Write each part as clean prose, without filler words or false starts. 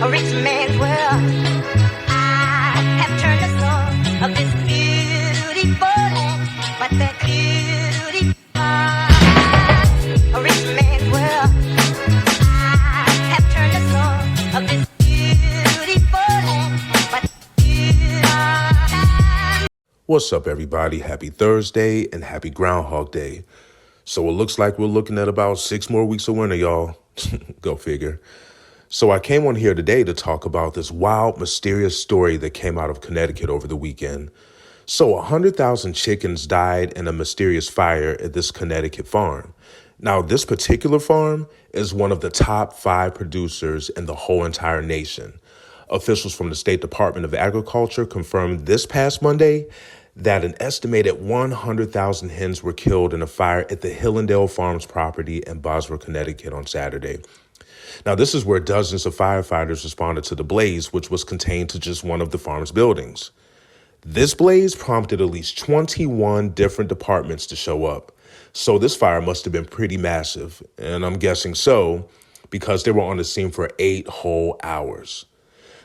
a rich man's world. I have turned the soul of this beautiful land, but that beauty, a rich man's world. I have turned the soul of this beautiful land, but What's up, everybody? Happy Thursday and happy Groundhog Day. So it looks like we're looking at about 6 more weeks of winter, y'all. Go figure. So I came on here today to talk about this wild, mysterious story that came out of Connecticut over the weekend. So 100,000 chickens died in a mysterious fire at this Connecticut farm. Now, this particular farm is one of the top 5 producers in the whole entire nation. Officials from the State Department of Agriculture confirmed this past Monday that an estimated 100,000 hens were killed in a fire at the Hillendale Farms property in Bosworth, Connecticut on Saturday. Now, this is where dozens of firefighters responded to the blaze, which was contained to just one of the farm's buildings. This blaze prompted at least 21 different departments to show up. So this fire must have been pretty massive, and I'm guessing so because they were on the scene for 8 whole hours.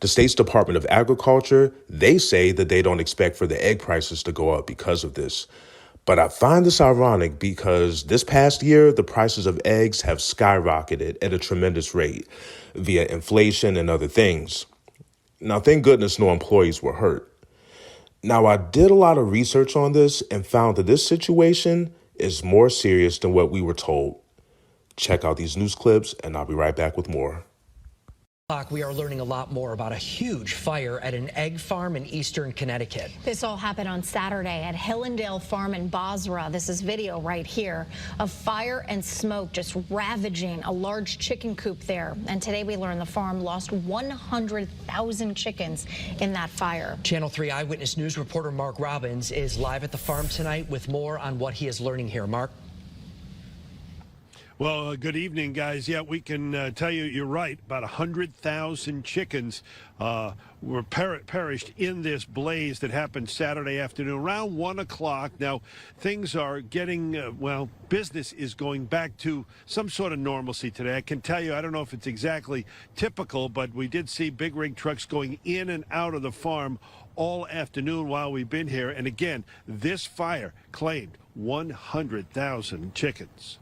The state's Department of Agriculture, they say that they don't expect for the egg prices to go up because of this. But I find this ironic because this past year, the prices of eggs have skyrocketed at a tremendous rate via inflation and other things. Now, thank goodness no employees were hurt. Now, I did a lot of research on this and found that this situation is more serious than what we were told. Check out these news clips and I'll be right back with more. We are learning a lot more about a huge fire at an egg farm in eastern Connecticut. This all happened on Saturday at Hillendale Farm in Bosworth. This is video right here of fire and smoke just ravaging a large chicken coop there. And today we learned the farm lost 100,000 chickens in that fire. Channel 3 Eyewitness News reporter Mark Robbins is live at the farm tonight with more on what he is learning here. Mark? Well, good evening, guys. Yeah, we can tell you you're right. About 100,000 chickens were perished in this blaze that happened Saturday afternoon around 1 o'clock. Now, things are getting, business is going back to some sort of normalcy today. I can tell you, I don't know if it's exactly typical, but we did see big rig trucks going in and out of the farm all afternoon while we've been here. And again, this fire claimed 100,000 chickens.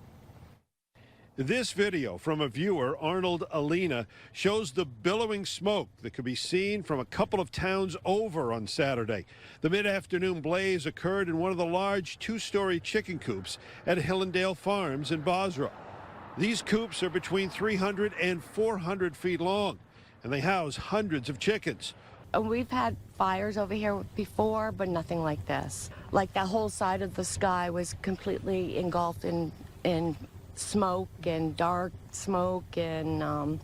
This video from a viewer, Arnold Alina, shows the billowing smoke that could be seen from a couple of towns over on Saturday. The mid-afternoon blaze occurred in one of the large 2-story chicken coops at Hillendale Farms in Bosworth. These coops are between 300 and 400 feet long, and they house hundreds of chickens. We've had fires over here before, but nothing like this. Like the whole side of the sky was completely engulfed in smoke and dark smoke, and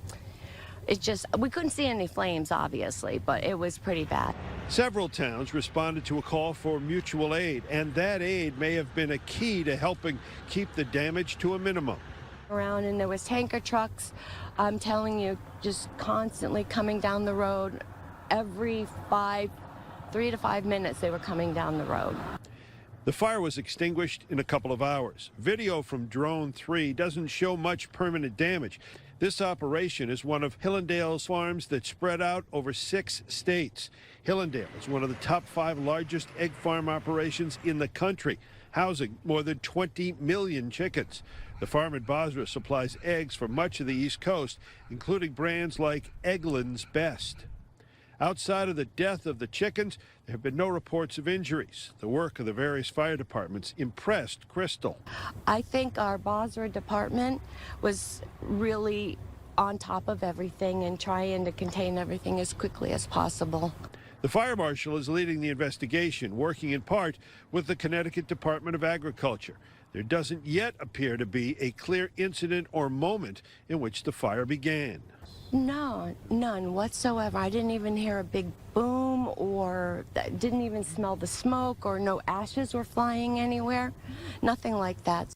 we couldn't see any flames, obviously, but it was pretty bad. Several towns responded to a call for mutual aid, and that aid may have been a key to helping keep the damage to a minimum. Around, and there was tanker trucks, I'm telling you, just constantly coming down the road. Every 3 to 5 minutes they were coming down the road. The fire was extinguished in a couple of hours. Video from Drone 3 doesn't show much permanent damage. This operation is one of Hillendale's farms that spread out over 6 states. Hillendale is one of the top 5 largest egg farm operations in the country, housing more than 20 million chickens. The farm in Bosworth supplies eggs for much of the East Coast, including brands like Eggland's Best. Outside of the death of the chickens, there have been no reports of injuries. The work of the various fire departments impressed Crystal. I think our Bosworth department was really on top of everything and trying to contain everything as quickly as possible. The fire marshal is leading the investigation, working in part with the Connecticut Department of Agriculture. There doesn't yet appear to be a clear incident or moment in which the fire began. No, none whatsoever. I didn't even hear a big boom, or didn't even smell the smoke, or no ashes were flying anywhere. Nothing like that.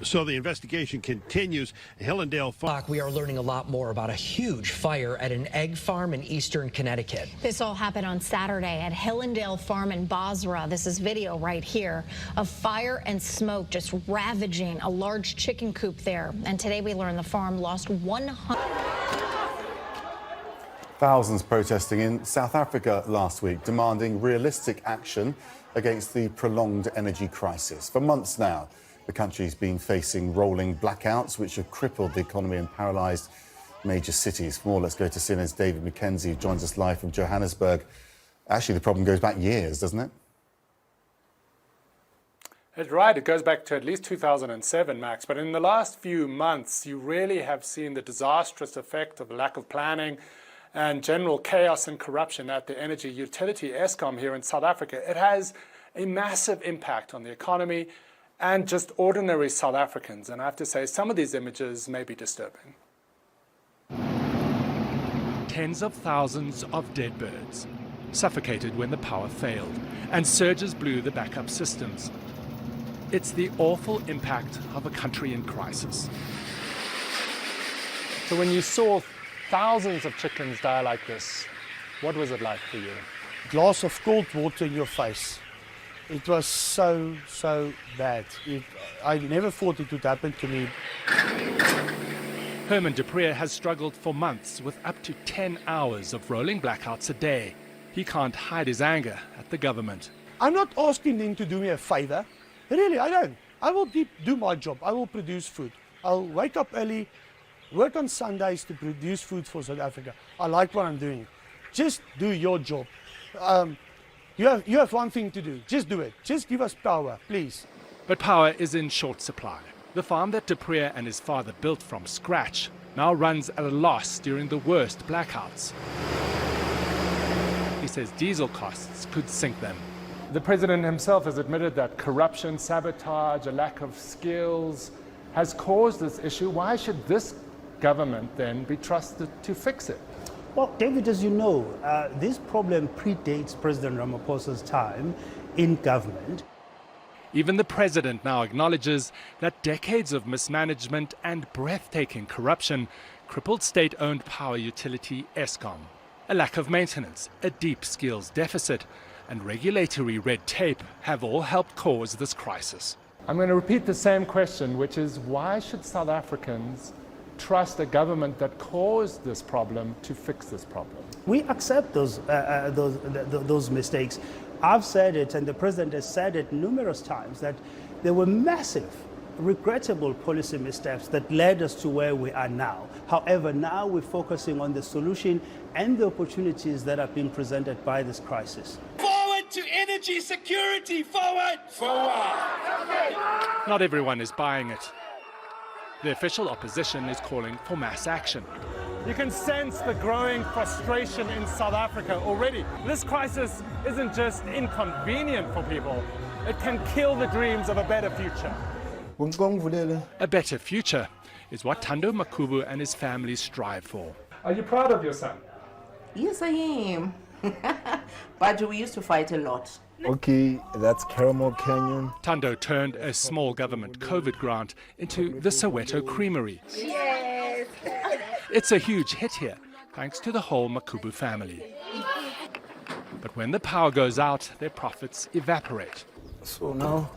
So the investigation continues. Hillendale Farm. We are learning a lot more about a huge fire at an egg farm in eastern Connecticut. This all happened on Saturday at Hillendale Farm in Bosworth. This is video right here of fire and smoke just ravaging a large chicken coop there. And today we learned the farm lost 100. Thousands protesting in South Africa last week, demanding realistic action against the prolonged energy crisis. For months now, the country's been facing rolling blackouts, which have crippled the economy and paralysed major cities. For more, let's go to CNN's David McKenzie, who joins us live from Johannesburg. Actually, the problem goes back years, doesn't it? That's right. It goes back to at least 2007, Max. But in the last few months, you really have seen the disastrous effect of the lack of planning and general chaos and corruption at the energy utility Eskom here in South Africa. It has a massive impact on the economy and just ordinary South Africans. And I have to say, some of these images may be disturbing. Tens of thousands of dead birds suffocated when the power failed, and surges blew the backup systems. It's the awful impact of a country in crisis. So when you saw thousands of chickens die like this, what was it like for you? Glass of cold water in your face. It was so bad. I never thought it would happen to me. Herman de Preer has struggled for months with up to 10 hours of rolling blackouts a day. He can't hide his anger at the government. I'm not asking them to do me a favor. Really, I don't. I will do my job. I will produce food. I'll wake up early, work on Sundays to produce food for South Africa. I like what I'm doing. Just do your job. You have one thing to do. Just do it. Just give us power, please. But power is in short supply. The farm that de Preer and his father built from scratch now runs at a loss during the worst blackouts. He says diesel costs could sink them. The president himself has admitted that corruption, sabotage, a lack of skills has caused this issue. Why should this government then be trusted to fix it? Well, David, as you know, this problem predates President Ramaphosa's time in government. Even the president now acknowledges that decades of mismanagement and breathtaking corruption crippled state-owned power utility Eskom. A lack of maintenance, a deep skills deficit, and regulatory red tape have all helped cause this crisis. I'm going to repeat the same question, which is why should South Africans trust a government that caused this problem to fix this problem? We accept those mistakes. I've said it, and the president has said it numerous times, that there were massive, regrettable policy missteps that led us to where we are now. However, now we're focusing on the solution and the opportunities that are being presented by this crisis. Forward to energy security! Forward! Forward! Not everyone is buying it. The official opposition is calling for mass action. You can sense the growing frustration in South Africa already. This crisis isn't just inconvenient for people, it can kill the dreams of a better future. A better future is what Thando Makubu and his family strive for. Are you proud of your son? Yes, I am. But we used to fight a lot. Okay, that's Caramel Canyon. Thando turned a small government COVID grant into the Soweto Creamery. Yes. It's a huge hit here, thanks to the whole Makubu family. But when the power goes out, their profits evaporate. So now,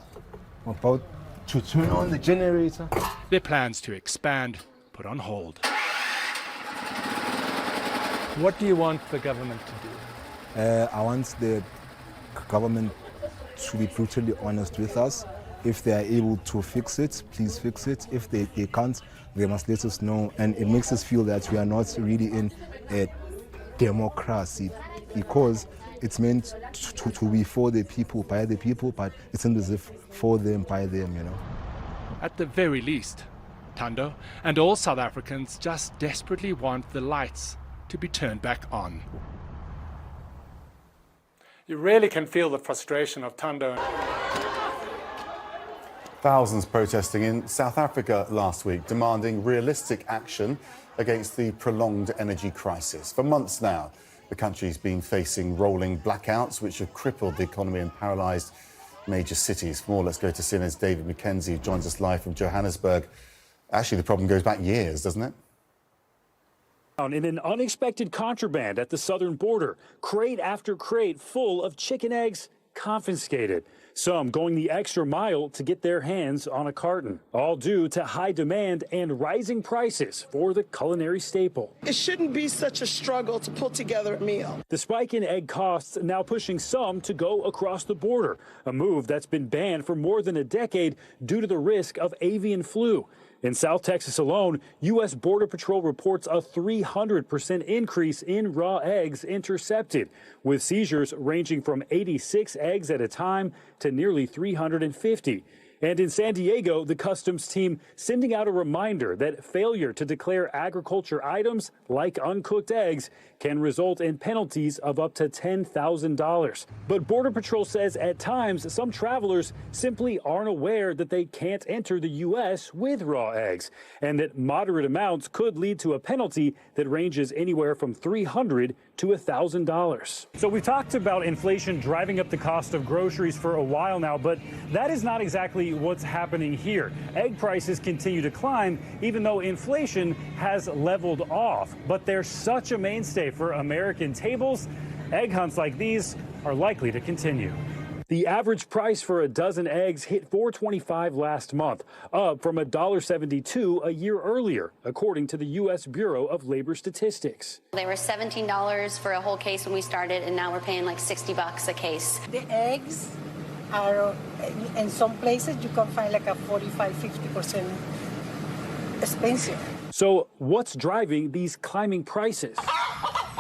I'm about to turn on the generator. Their plans to expand put on hold. What do you want the government to do? I want the government to be brutally honest with us. If they are able to fix it, please fix it. If they can't, they must let us know. And it makes us feel that we are not really in a democracy, because it's meant to be for the people, by the people, but it's not as if for them, by them, you know. At the very least, Thando and all South Africans just desperately want the lights to be turned back on. You really can feel the frustration of Thando. Thousands protesting in South Africa last week, demanding realistic action against the prolonged energy crisis. For months now, the country's been facing rolling blackouts, which have crippled the economy and paralysed major cities. For more, let's go to CNN's David McKenzie, who joins us live from Johannesburg. Actually, the problem goes back years, doesn't it? In an unexpected contraband at the southern border, crate after crate full of chicken eggs confiscated. some going the extra mile to get their hands on a carton, all due to high demand and rising prices for the culinary staple. It shouldn't be such a struggle to put together a meal. The spike in egg costs now pushing some to go across the border, a move that's been banned for more than a decade due to the risk of avian flu. In South Texas alone, U.S. Border Patrol reports a 300% increase in raw eggs intercepted, with seizures ranging from 86 eggs at a time to nearly 350. And in San Diego, the customs team sending out a reminder that failure to declare agriculture items like uncooked eggs can result in penalties of up to $10,000. But Border Patrol says at times some travelers simply aren't aware that they can't enter the U.S. with raw eggs, and that moderate amounts could lead to a penalty that ranges anywhere from $300 to $1,000. So we've talked about inflation driving up the cost of groceries for a while now, but that is not exactly what's happening here. Egg prices continue to climb, even though inflation has leveled off. But they're such a mainstay for American tables, egg hunts like these are likely to continue. The average price for a dozen eggs hit $4.25 last month, up from $1.72 a year earlier, according to the U.S. Bureau of Labor Statistics. They were $17 for a whole case when we started, and now we're paying like $60 a case. The eggs are, in some places, you can find like a 45–50% expensive. So what's driving these climbing prices?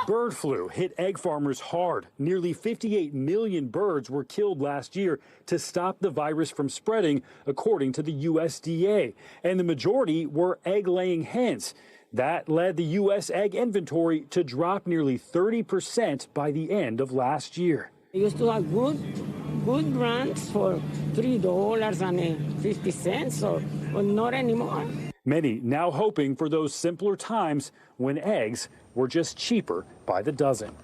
Bird flu hit egg farmers hard. Nearly 58 million birds were killed last year to stop the virus from spreading, according to the USDA. And the majority were egg-laying hens. That led the U.S. egg inventory to drop nearly 30% by the end of last year. We used to have good brands for $3.50, or not anymore. Many now hoping for those simpler times when eggs were just cheaper by the dozen.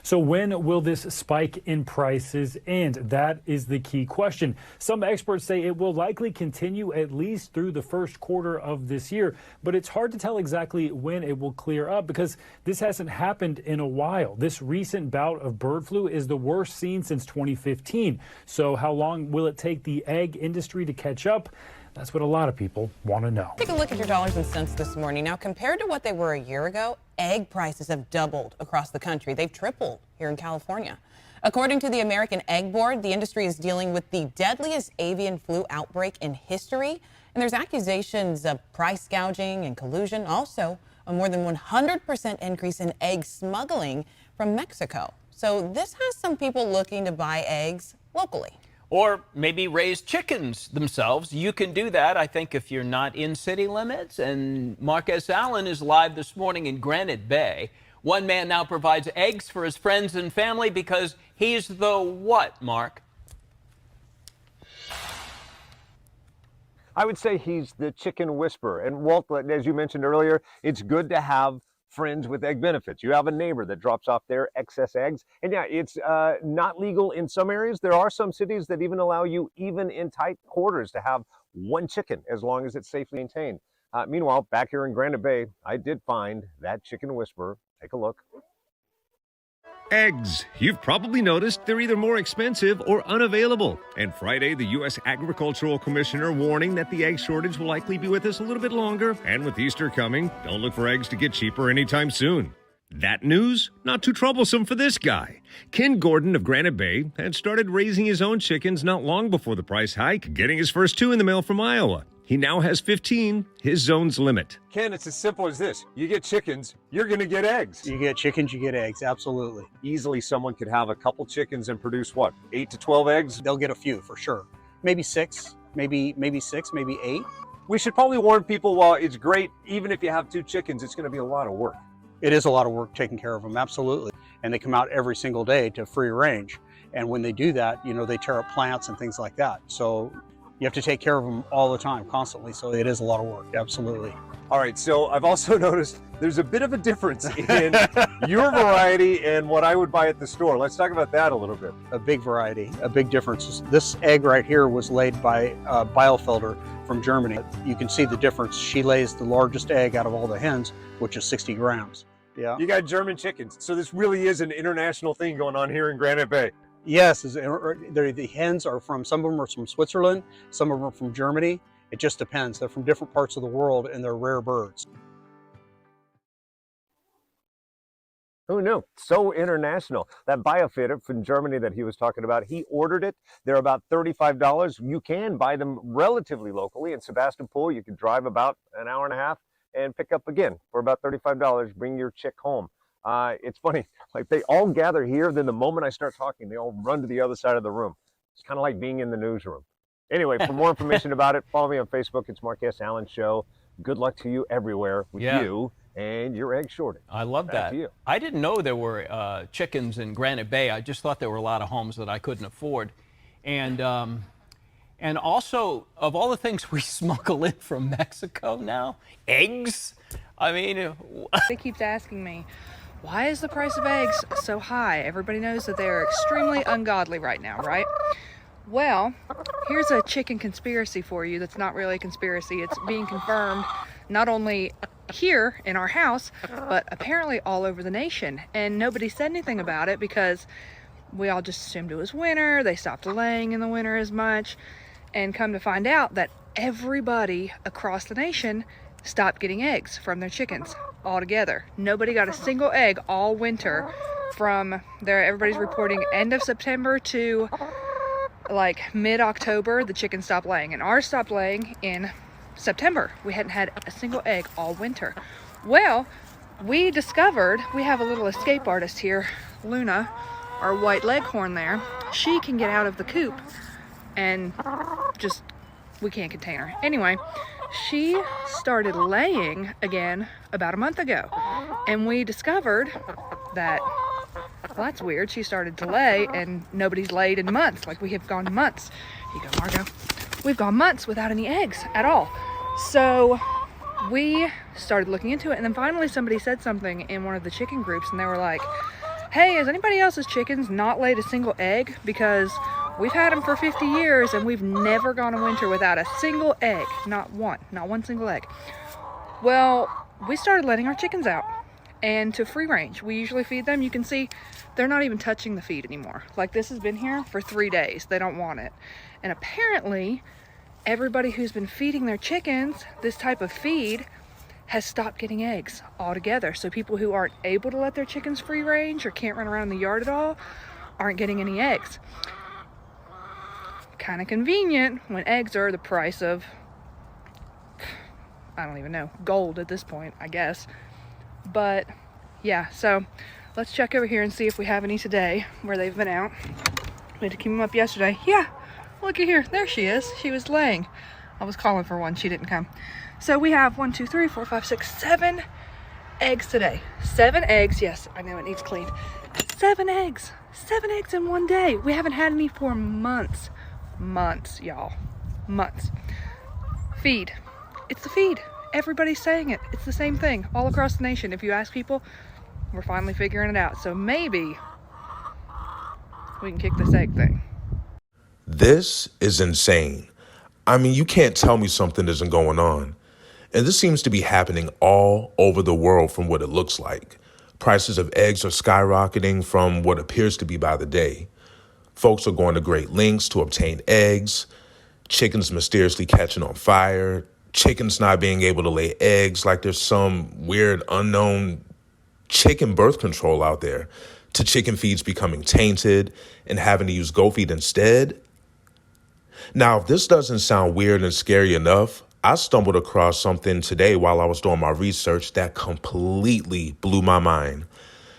So when will this spike in prices end? That is the key question. Some experts say it will likely continue at least through the first quarter of this year, but it's hard to tell exactly when it will clear up because this hasn't happened in a while. This recent bout of bird flu is the worst seen since 2015. So how long will it take the egg industry to catch up? That's what a lot of people want to know. Take a look at your dollars and cents this morning. Now, compared to what they were a year ago, egg prices have doubled across the country. They've tripled here in California. According to the American Egg Board, the industry is dealing with the deadliest avian flu outbreak in history. And there's accusations of price gouging and collusion. Also, a more than 100% increase in egg smuggling from Mexico. So this has some people looking to buy eggs locally. Or maybe raise chickens themselves. You can do that, I think, if you're not in city limits. And Marquez Allen is live this morning in Granite Bay. One man now provides eggs for his friends and family because he's the what, Mark? I would say he's the chicken whisperer. And Walt, as you mentioned earlier, it's good to have friends with egg benefits. You have a neighbor that drops off their excess eggs. And yeah, it's not legal in some areas. There are some cities that even allow you, even in tight quarters, to have one chicken as long as it's safely maintained. Meanwhile, back here in Granite Bay, I did find that chicken whisperer. Take a look. Eggs. You've probably noticed they're either more expensive or unavailable. And Friday, the U.S. Agricultural Commissioner warning that the egg shortage will likely be with us a little bit longer. And with Easter coming, don't look for eggs to get cheaper anytime soon. That news? Not too troublesome for this guy. Ken Gordon of Granite Bay had started raising his own chickens not long before the price hike, getting his first 2 in the mail from Iowa. He now has 15, his zone's limit. Ken, it's as simple as this. You get chickens, you're going to get eggs. You get chickens, you get eggs, absolutely. Easily someone could have a couple chickens and produce what, 8 to 12 eggs? They'll get a few for sure. Maybe 6, maybe 6, maybe 8. We should probably warn people, while it's great, even if you have 2 chickens, it's going to be a lot of work. It is a lot of work taking care of them, absolutely. And they come out every single day to free range. And when they do that, they tear up plants and things like that. So you have to take care of them all the time, constantly. So it is a lot of work, absolutely. All right, so I've also noticed there's a bit of a difference in your variety and what I would buy at the store. Let's talk about that a little bit. A big variety, a big difference. This egg right here was laid by Bielefelder from Germany. You can see the difference. She lays the largest egg out of all the hens, which is 60 grams. Yeah. You got German chickens. So this really is an international thing going on here in Granite Bay. Yes, the hens are from, some of them are from Switzerland, some of them are from Germany. It just depends. They're from different parts of the world and they're rare birds. Who knew? So international. That biofitter from Germany that he was talking about, he ordered it. They're about $35. You can buy them relatively locally in Sebastopol. You can drive about an hour and a half and pick up again for about $35. Bring your chick home. It's funny, like they all gather here. Then the moment I start talking, they all run to the other side of the room. It's kind of like being in the newsroom. Anyway, for more information about it, follow me on Facebook. It's Marquez Allen Show. Good luck to you everywhere with you and your egg shortage. I love Back that. to you. I didn't know there were chickens in Granite Bay. I just thought there were a lot of homes that I couldn't afford. And also, of all the things we smuggle in from Mexico now, eggs. I mean, He keeps asking me, why is the price of eggs so high? Everybody knows that they are extremely ungodly right now, right? Well, here's a chicken conspiracy for you that's not really a conspiracy. It's being confirmed not only here in our house, but apparently all over the nation. And nobody said anything about it because we all just assumed it was winter. They stopped laying in the winter as much. And come to find out that everybody across the nation stopped getting eggs from their chickens altogether. Nobody got a single egg all winter from there. Everybody's reporting end of September to like mid-October, the chickens stopped laying, and ours stopped laying in September. We hadn't had a single egg all winter. Well, we discovered, we have a little escape artist here, Luna, our white leghorn there. She can get out of the coop and just, we can't contain her. Anyway, she started laying again about a month ago, and we discovered that, well, that's weird. She started to lay and nobody's laid in months. Like, we have gone months. Here you go, Margot. We've gone months without any eggs at all. So we started looking into it, and then finally somebody said something in one of the chicken groups, and they were like, hey, has anybody else's chickens not laid a single egg? Because we've had them for 50 years and we've never gone a winter without a single egg. Not one single egg. Well, we started letting our chickens out and to free range. We usually feed them. You can see they're not even touching the feed anymore. Like, this has been here for 3 days. They don't want it. And apparently everybody who's been feeding their chickens this type of feed has stopped getting eggs altogether. So people who aren't able to let their chickens free range or can't run around the yard at all aren't getting any eggs. Kind of convenient when eggs are the price of, I don't even know, gold at this point, I guess. But yeah, so let's check over here and see if we have any today where they've been out. We had to keep them up yesterday. Yeah, look at here. There she is. She was laying. I was calling for one. She didn't come. So we have 1, 2, 3, 4, 5, 6, 7 eggs today. 7 eggs. Yes, I know it needs cleaned. 7 eggs. 7 eggs in one day. We haven't had any for months. Months, y'all. Months. Feed. It's the feed. Everybody's saying it. It's the same thing all across the nation. If you ask people, we're finally figuring it out. So maybe we can kick this egg thing. This is insane. I mean, you can't tell me something isn't going on. And this seems to be happening all over the world from what it looks like. Prices of eggs are skyrocketing from what appears to be by the day. Folks are going to great lengths to obtain eggs. Chickens mysteriously catching on fire. Chickens not being able to lay eggs like there's some weird unknown chicken birth control out there. To chicken feeds becoming tainted and having to use goat feed instead. Now, if this doesn't sound weird and scary enough, I stumbled across something today while I was doing my research that completely blew my mind.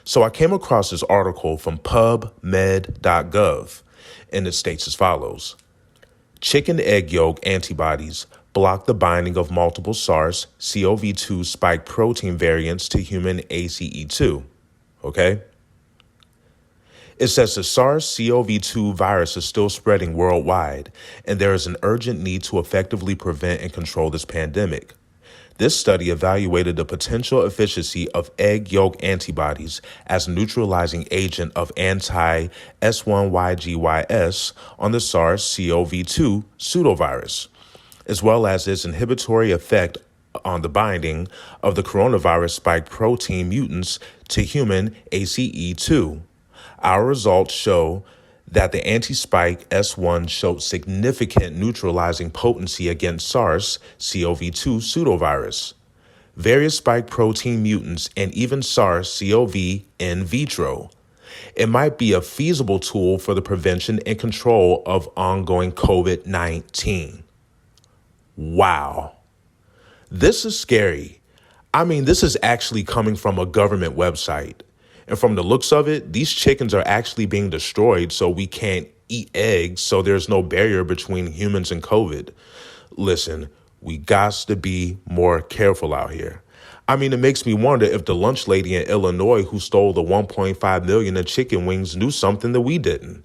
So I came across this article from pubmed.gov, and it states as follows. Chicken egg yolk antibodies block the binding of multiple SARS-CoV-2 spike protein variants to human ACE2. Okay? It says the SARS-CoV-2 virus is still spreading worldwide, and there is an urgent need to effectively prevent and control this pandemic. This study evaluated the potential efficacy of egg yolk antibodies as a neutralizing agent of anti-S1YGYS on the SARS-CoV-2 pseudovirus, as well as its inhibitory effect on the binding of the coronavirus spike protein mutants to human ACE2. Our results show that the anti-spike S1 showed significant neutralizing potency against SARS-CoV-2 pseudovirus, various spike protein mutants, and even SARS-CoV in vitro. It might be a feasible tool for the prevention and control of ongoing COVID-19. Wow. This is scary. I mean, this is actually coming from a government website. And from the looks of it, these chickens are actually being destroyed so we can't eat eggs, so there's no barrier between humans and COVID. Listen, we got to be more careful out here. I mean, it makes me wonder if the lunch lady in Illinois who stole the $1.5 million in chicken wings knew something that we didn't.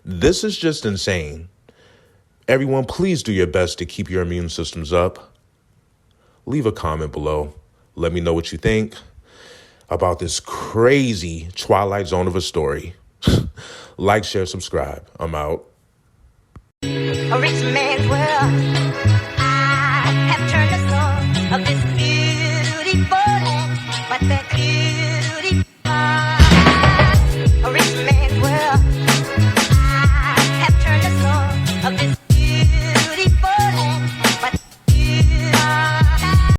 This is just insane. Everyone, please do your best to keep your immune systems up. Leave a comment below. Let me know what you think about this crazy Twilight Zone of a story. Like, share, subscribe. I'm out. A rich man's world. I have turned the soul of this beautiful land, but the